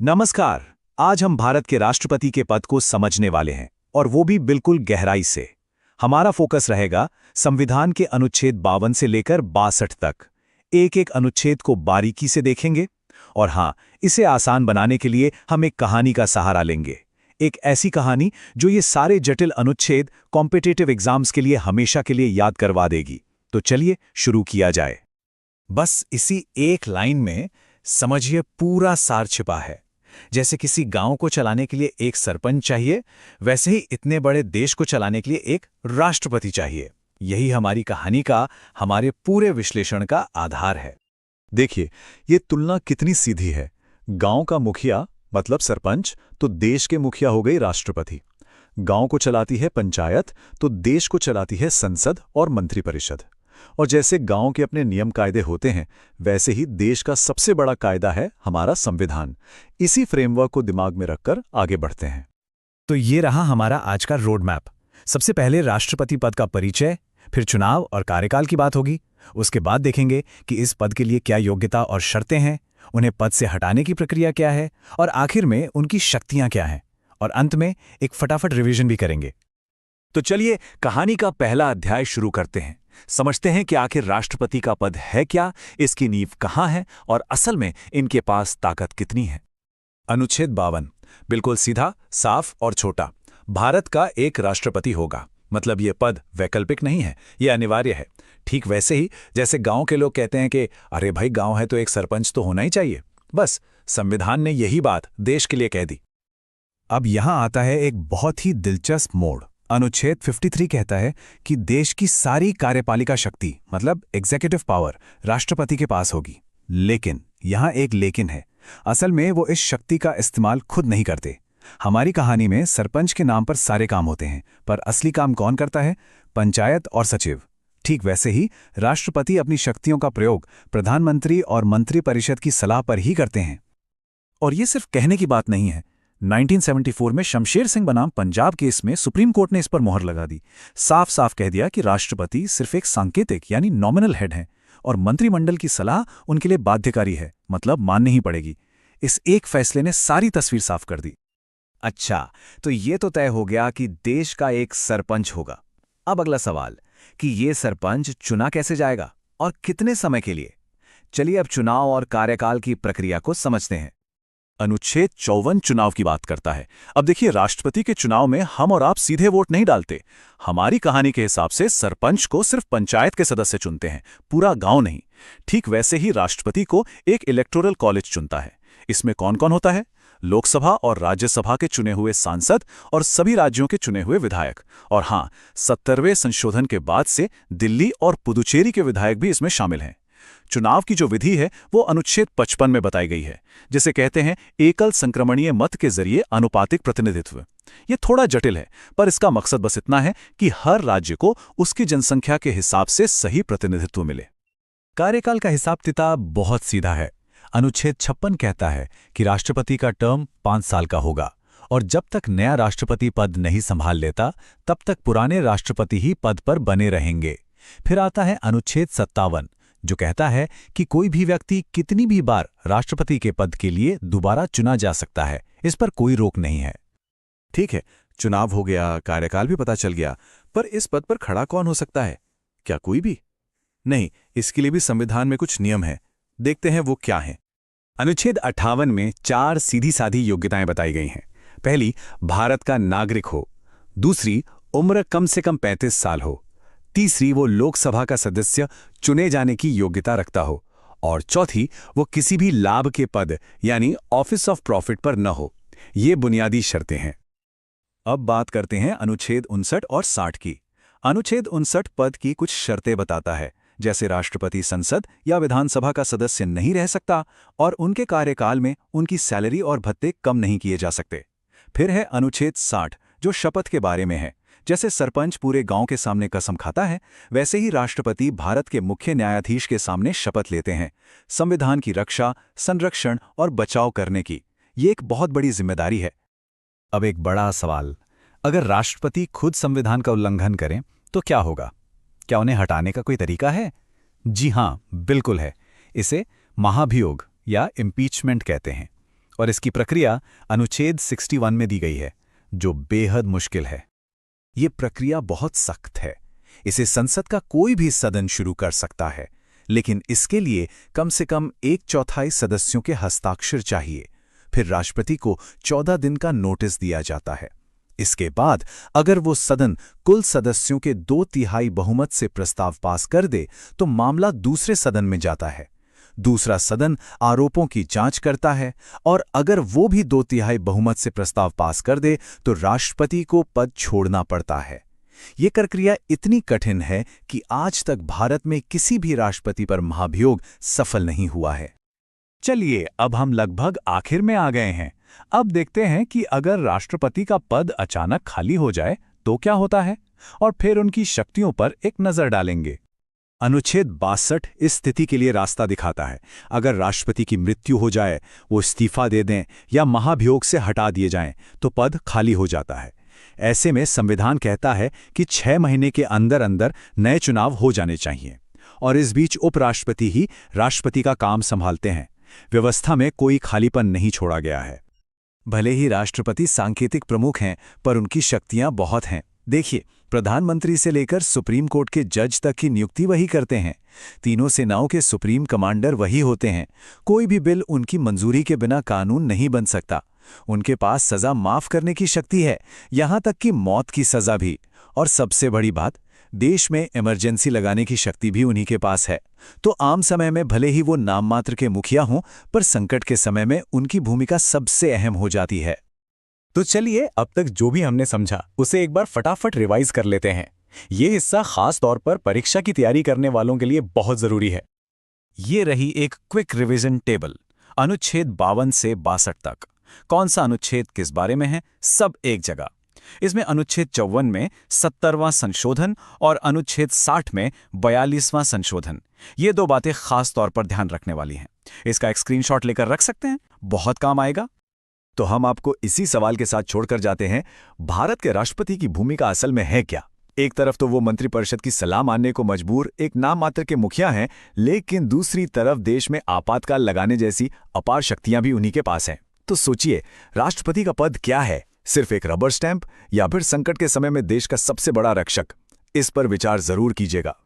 नमस्कार। आज हम भारत के राष्ट्रपति के पद को समझने वाले हैं, और वो भी बिल्कुल गहराई से। हमारा फोकस रहेगा संविधान के अनुच्छेद 52 से लेकर 62 तक। एक एक अनुच्छेद को बारीकी से देखेंगे। और हाँ, इसे आसान बनाने के लिए हम एक कहानी का सहारा लेंगे। एक ऐसी कहानी जो ये सारे जटिल अनुच्छेद कॉम्पिटिटिव एग्जाम्स के लिए हमेशा के लिए याद करवा देगी। तो चलिए शुरू किया जाए। बस इसी एक लाइन में समझिए पूरा सार छिपा है। जैसे किसी गांव को चलाने के लिए एक सरपंच चाहिए, वैसे ही इतने बड़े देश को चलाने के लिए एक राष्ट्रपति चाहिए। यही हमारी कहानी का, हमारे पूरे विश्लेषण का आधार है। देखिए, ये तुलना कितनी सीधी है। गांव का मुखिया मतलब सरपंच, तो देश के मुखिया हो गई राष्ट्रपति। गांव को चलाती है पंचायत, तो देश को चलाती है संसद और मंत्रिपरिषद। और जैसे गांव के अपने नियम कायदे होते हैं, वैसे ही देश का सबसे बड़ा कायदा है हमारा संविधान। इसी फ्रेमवर्क को दिमाग में रखकर आगे बढ़ते हैं। तो ये रहा हमारा आज का रोड मैप। सबसे पहले राष्ट्रपति पद का परिचय, फिर चुनाव और कार्यकाल की बात होगी। उसके बाद देखेंगे कि इस पद के लिए क्या योग्यता और शर्तें हैं, उन्हें पद से हटाने की प्रक्रिया क्या है, और आखिर में उनकी शक्तियां क्या हैं। और अंत में एक फटाफट रिवीजन भी करेंगे। तो चलिए कहानी का पहला अध्याय शुरू करते हैं। समझते हैं कि आखिर राष्ट्रपति का पद है क्या, इसकी नींव कहाँ है, और असल में इनके पास ताकत कितनी है। अनुच्छेद 52 बिल्कुल सीधा, साफ और छोटा। भारत का एक राष्ट्रपति होगा, मतलब ये पद वैकल्पिक नहीं है, ये अनिवार्य है। ठीक वैसे ही जैसे गांव के लोग कहते हैं कि अरे भाई, गांव है तो एक सरपंच तो होना ही चाहिए। बस संविधान ने यही बात देश के लिए कह दी। अब यहां आता है एक बहुत ही दिलचस्प मोड़। अनुच्छेद 53 कहता है कि देश की सारी कार्यपालिका शक्ति, मतलब एग्जीक्यूटिव पावर, राष्ट्रपति के पास होगी। लेकिन यहां एक लेकिन है। असल में वो इस शक्ति का इस्तेमाल खुद नहीं करते। हमारी कहानी में सरपंच के नाम पर सारे काम होते हैं, पर असली काम कौन करता है? पंचायत और सचिव। ठीक वैसे ही राष्ट्रपति अपनी शक्तियों का प्रयोग प्रधानमंत्री और मंत्रिपरिषद की सलाह पर ही करते हैं। और ये सिर्फ कहने की बात नहीं है। 1974 में शमशेर सिंह बनाम पंजाब केस में सुप्रीम कोर्ट ने इस पर मोहर लगा दी। साफ साफ कह दिया कि राष्ट्रपति सिर्फ एक सांकेतिक यानी नॉमिनल हेड हैं, और मंत्रिमंडल की सलाह उनके लिए बाध्यकारी है, मतलब माननी ही पड़ेगी। इस एक फैसले ने सारी तस्वीर साफ कर दी। अच्छा, तो ये तो तय हो गया कि देश का एक सरपंच होगा। अब अगला सवाल कि ये सरपंच चुना कैसे जाएगा और कितने समय के लिए। चलिए अब चुनाव और कार्यकाल की प्रक्रिया को समझते हैं। अनुच्छेद 54 चुनाव की बात करता है। अब देखिए, राष्ट्रपति के चुनाव में हम और आप सीधे वोट नहीं डालते। हमारी कहानी के हिसाब से सरपंच को सिर्फ पंचायत के सदस्य चुनते हैं, पूरा गांव नहीं। ठीक वैसे ही राष्ट्रपति को एक इलेक्टोरल कॉलेज चुनता है। इसमें कौन कौन होता है? लोकसभा और राज्यसभा के चुने हुए सांसद और सभी राज्यों के चुने हुए विधायक। और हां, 70वें संशोधन के बाद से दिल्ली और पुदुचेरी के विधायक भी इसमें शामिल हैं। चुनाव की जो विधि है वो अनुच्छेद 55 में बताई गई है, जिसे कहते हैं एकल संक्रमणीय मत के जरिए अनुपातिक प्रतिनिधित्व। ये थोड़ा जटिल है, पर इसका मकसद बस इतना है कि हर राज्य को उसकी जनसंख्या के हिसाब से सही प्रतिनिधित्व मिले। कार्यकाल का हिसाब किताब बहुत सीधा है। अनुच्छेद 56 कहता है कि राष्ट्रपति का टर्म 5 साल का होगा, और जब तक नया राष्ट्रपति पद नहीं संभाल लेता, तब तक पुराने राष्ट्रपति ही पद पर बने रहेंगे। फिर आता है अनुच्छेद 57, जो कहता है कि कोई भी व्यक्ति कितनी भी बार राष्ट्रपति के पद के लिए दोबारा चुना जा सकता है। इस पर कोई रोक नहीं है। ठीक है, चुनाव हो गया, कार्यकाल भी पता चल गया, पर इस पद पर खड़ा कौन हो सकता है? क्या कोई भी? नहीं, इसके लिए भी संविधान में कुछ नियम हैं। देखते हैं वो क्या हैं। अनुच्छेद 58 में 4 सीधी साधी योग्यताएं बताई गई हैं। पहली, भारत का नागरिक हो। दूसरी, उम्र कम से कम 35 साल हो। तीसरी, वो लोकसभा का सदस्य चुने जाने की योग्यता रखता हो। और चौथी, वो किसी भी लाभ के पद यानी ऑफिस ऑफ प्रॉफिट पर न हो। ये बुनियादी शर्तें हैं। अब बात करते हैं अनुच्छेद 59 और 60 की। अनुच्छेद 59 पद की कुछ शर्तें बताता है, जैसे राष्ट्रपति संसद या विधानसभा का सदस्य नहीं रह सकता, और उनके कार्यकाल में उनकी सैलरी और भत्ते कम नहीं किए जा सकते। फिर है अनुच्छेद 60, जो शपथ के बारे में है। जैसे सरपंच पूरे गांव के सामने कसम खाता है, वैसे ही राष्ट्रपति भारत के मुख्य न्यायाधीश के सामने शपथ लेते हैं, संविधान की रक्षा, संरक्षण और बचाव करने की। ये एक बहुत बड़ी जिम्मेदारी है। अब एक बड़ा सवाल, अगर राष्ट्रपति खुद संविधान का उल्लंघन करें तो क्या होगा? क्या उन्हें हटाने का कोई तरीका है? जी हां, बिल्कुल है। इसे महाभियोग या इम्पीचमेंट कहते हैं। और इसकी प्रक्रिया अनुच्छेद 61 में दी गई है, जो बेहद मुश्किल है। ये प्रक्रिया बहुत सख्त है। इसे संसद का कोई भी सदन शुरू कर सकता है, लेकिन इसके लिए कम से कम 1/4 सदस्यों के हस्ताक्षर चाहिए। फिर राष्ट्रपति को 14 दिन का नोटिस दिया जाता है। इसके बाद अगर वो सदन कुल सदस्यों के 2/3 बहुमत से प्रस्ताव पास कर दे तो मामला दूसरे सदन में जाता है। दूसरा सदन आरोपों की जांच करता है और अगर वो भी 2/3 बहुमत से प्रस्ताव पास कर दे तो राष्ट्रपति को पद छोड़ना पड़ता है। ये प्रक्रिया इतनी कठिन है कि आज तक भारत में किसी भी राष्ट्रपति पर महाभियोग सफल नहीं हुआ है। चलिए, अब हम लगभग आखिर में आ गए हैं। अब देखते हैं कि अगर राष्ट्रपति का पद अचानक खाली हो जाए तो क्या होता है, और फिर उनकी शक्तियों पर एक नजर डालेंगे। अनुच्छेद 62 इस स्थिति के लिए रास्ता दिखाता है। अगर राष्ट्रपति की मृत्यु हो जाए, वो इस्तीफा दे दें या महाभियोग से हटा दिए जाएं, तो पद खाली हो जाता है। ऐसे में संविधान कहता है कि 6 महीने के अंदर अंदर नए चुनाव हो जाने चाहिए, और इस बीच उपराष्ट्रपति ही राष्ट्रपति का काम संभालते हैं। व्यवस्था में कोई खालीपन नहीं छोड़ा गया है। भले ही राष्ट्रपति सांकेतिक प्रमुख हैं, पर उनकी शक्तियां बहुत हैं। देखिए, प्रधानमंत्री से लेकर सुप्रीम कोर्ट के जज तक की नियुक्ति वही करते हैं। तीनों सेनाओं के सुप्रीम कमांडर वही होते हैं। कोई भी बिल उनकी मंजूरी के बिना कानून नहीं बन सकता। उनके पास सजा माफ करने की शक्ति है, यहां तक कि मौत की सजा भी। और सबसे बड़ी बात, देश में इमरजेंसी लगाने की शक्ति भी उन्हीं के पास है। तो आम समय में भले ही वो नाम मात्र के मुखिया हों, पर संकट के समय में उनकी भूमिका सबसे अहम हो जाती है। तो चलिए, अब तक जो भी हमने समझा उसे एक बार फटाफट रिवाइज कर लेते हैं। ये हिस्सा खास तौर पर परीक्षा की तैयारी करने वालों के लिए बहुत जरूरी है। ये रही एक क्विक रिवीजन टेबल। अनुच्छेद 52 से 62 तक कौन सा अनुच्छेद किस बारे में है, सब एक जगह। इसमें अनुच्छेद 54 में 70वां संशोधन और अनुच्छेद 60 में 42वां संशोधन, ये 2 बातें खास तौर पर ध्यान रखने वाली हैं। इसका एक स्क्रीनशॉट लेकर रख सकते हैं, बहुत काम आएगा। तो हम आपको इसी सवाल के साथ छोड़कर जाते हैं, भारत के राष्ट्रपति की भूमिका असल में है क्या? एक तरफ तो वो मंत्रिपरिषद की सलाह मानने को मजबूर एक नाम मात्र के मुखिया हैं, लेकिन दूसरी तरफ देश में आपातकाल लगाने जैसी अपार शक्तियां भी उन्हीं के पास हैं। तो सोचिए, राष्ट्रपति का पद क्या है? सिर्फ एक रबर स्टैंप या फिर संकट के समय में देश का सबसे बड़ा रक्षक? इस पर विचार जरूर कीजिएगा।